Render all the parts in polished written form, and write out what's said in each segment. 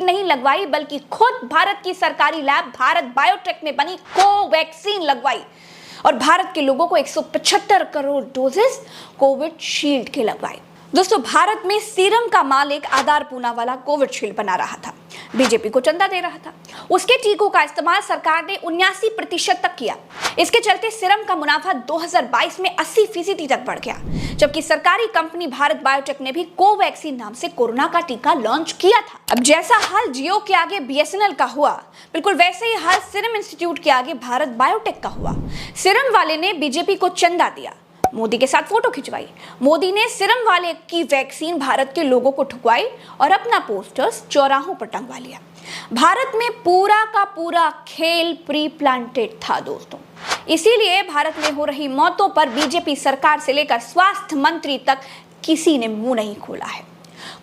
नहीं लगवाई बल्कि खुद भारत की सरकारी लैब भारत बायोटेक में बनी कोवैक्सीन लगवाई और भारत के लोगों को 175 करोड़ डोजेस कोविशील्ड के लगवाए। दोस्तों, भारत में सीरम का मालिक आधार पूनावाला कोविशील्ड बना रहा था, बीजेपी को चंदा दे रहा था। उसके टीकों का इस्तेमाल सरकार ने 79% तक किया। इसके चलते सीरम का मुनाफा 2022 में 80% तक बढ़ गया, जबकि सरकारी कंपनी भारत बायोटेक ने भी कोवैक्सीन नाम से कोरोना का टीका लॉन्च किया था। अब जैसा हाल जियो के आगे बीएसएनएल का हुआ, बिल्कुल वैसे ही हाल सीरम इंस्टीट्यूट के आगे भारत बायोटेक का हुआ। सीरम वाले ने बीजेपी को चंदा दिया, मोदी के साथ फोटो खिंचवाई। मोदी ने सीरम वाले की वैक्सीन भारत के लोगों को ठुकवाई और अपना पोस्टर्स चौराहों पर टंगवा लिया। भारत में पूरा का पूरा खेल प्री प्लांटेड था दोस्तों। इसीलिए भारत में हो रही मौतों पर बीजेपी सरकार से लेकर स्वास्थ्य मंत्री तक किसी ने मुंह नहीं खोला है।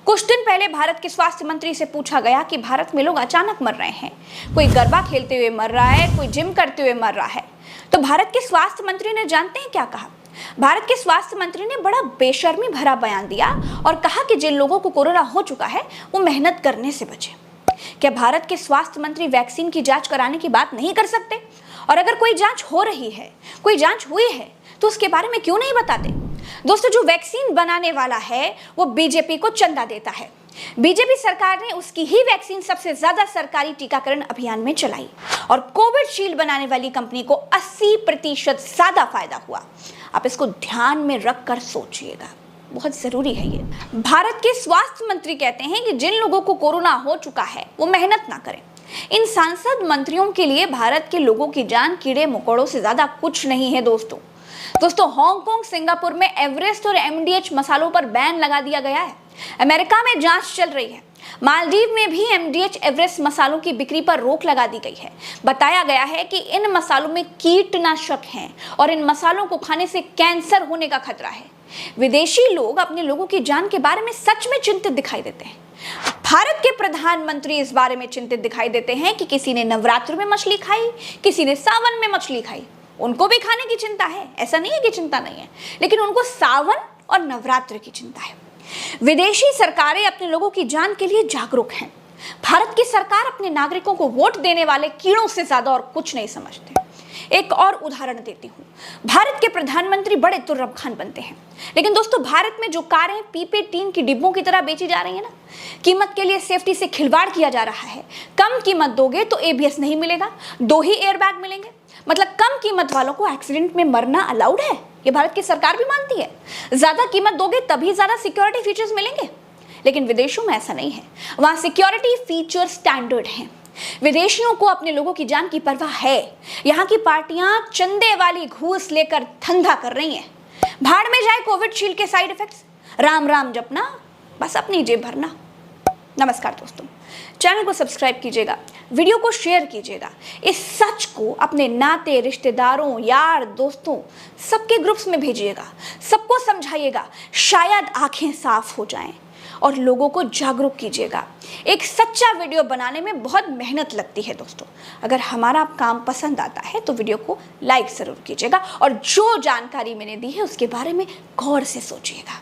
कुछ दिन पहले भारत के स्वास्थ्य मंत्री से पूछा गया कि भारत में लोग अचानक मर रहे हैं, कोई गरबा खेलते हुए मर रहा है, कोई जिम करते हुए मर रहा है, तो भारत के स्वास्थ्य मंत्री ने जानते हैं क्या कहा? भारत के स्वास्थ्य मंत्री ने बड़ा बेशर्मी भरा बयान दिया और कहा कि जिन लोगों को कोरोना हो चुका है वो मेहनत करने से बचे। क्या भारत के स्वास्थ्य मंत्री वैक्सीन की जांच कराने की बात नहीं कर सकते? और अगर कोई जांच हो रही है, कोई जांच हुई है, तो उसके बारे में क्यों नहीं बताते? दोस्तों, जो वैक्सीन बनाने वाला है वो बीजेपी को चंदा देता है। बीजेपी सरकार ने उसकी ही वैक्सीन सबसे ज्यादा सरकारी टीकाकरण अभियान में चलाई और कोविशील्ड बनाने वाली कंपनी को 80% ज्यादा फायदा हुआ। आप इसको ध्यान में रखकर सोचिएगा, बहुत जरूरी है ये। भारत के स्वास्थ्य मंत्री कहते हैं कि जिन लोगों को कोरोना हो चुका है वो मेहनत ना करें। इन सांसद मंत्रियों के लिए भारत के लोगों की जान कीड़े मकोड़ों से ज्यादा कुछ नहीं है दोस्तों। हांगकांग, सिंगापुर में एवरेस्ट और एमडीएच मसालों पर बैन लगा दिया गया है। अमेरिका में जांच चल रही है। मालदीव में भी एमडीएच एवरेस्ट मसालों की बिक्री पर रोक लगा दी गई है। बताया गया है कि इन मसालों में कीटनाशक हैं और इन मसालों को खाने से कैंसर होने का खतरा है। विदेशी लोग अपने लोगों की जान के बारे में सच में चिंतित दिखाई देते हैं। भारत के प्रधानमंत्री इस बारे में चिंतित दिखाई देते हैं कि किसी ने नवरात्र में मछली खाई, किसी ने सावन में मछली खाई। उनको भी खाने की चिंता है, ऐसा नहीं है कि चिंता नहीं है, लेकिन उनको सावन और नवरात्र की चिंता है। विदेशी सरकारें अपने लोगों की जान के लिए जागरूक हैं। भारत की सरकार अपने नागरिकों को वोट देने वाले कीड़ों से ज्यादा और कुछ नहीं समझते। एक और उदाहरण देती हूँ। भारत के प्रधानमंत्री बड़े तुर्रब खान बनते हैं, लेकिन दोस्तों भारत में जो कारें पीपे टीन की डिब्बों की तरह बेची जा रही है ना, कीमत के लिए सेफ्टी से खिलवाड़ किया जा रहा है। कम कीमत दोगे तो एबीएस नहीं मिलेगा, 2 ही एयरबैग मिलेंगे। मतलब कम कीमत वालों को एक्सीडेंट में मरना अलाउड है, ये भारत की सरकार भी मानती है। ज्यादा कीमत दोगे तभी ज्यादा सिक्योरिटी फीचर्स मिलेंगे, लेकिन विदेशों में ऐसा नहीं है। वहां सिक्योरिटी फीचर स्टैंडर्ड हैं। विदेशियों को अपने लोगों की जान की परवाह है। यहाँ की पार्टियां चंदे वाली घूस लेकर धंधा कर रही हैं। भाड़ में जाए कोविशील्ड के साइड इफेक्ट्स, राम राम जपना, बस अपनी जेब भरना। नमस्कार दोस्तों, चैनल को सब्सक्राइब कीजिएगा, वीडियो को शेयर कीजिएगा, इस सच को अपने नाते रिश्तेदारों यार दोस्तों सबके ग्रुप्स में भेजिएगा, सबको समझाइएगा, शायद आंखें साफ हो जाएं और लोगों को जागरूक कीजिएगा। एक सच्चा वीडियो बनाने में बहुत मेहनत लगती है दोस्तों। अगर हमारा काम पसंद आता है तो वीडियो को लाइक जरूर कीजिएगा और जो जानकारी मैंने दी है उसके बारे में गौर से सोचिएगा।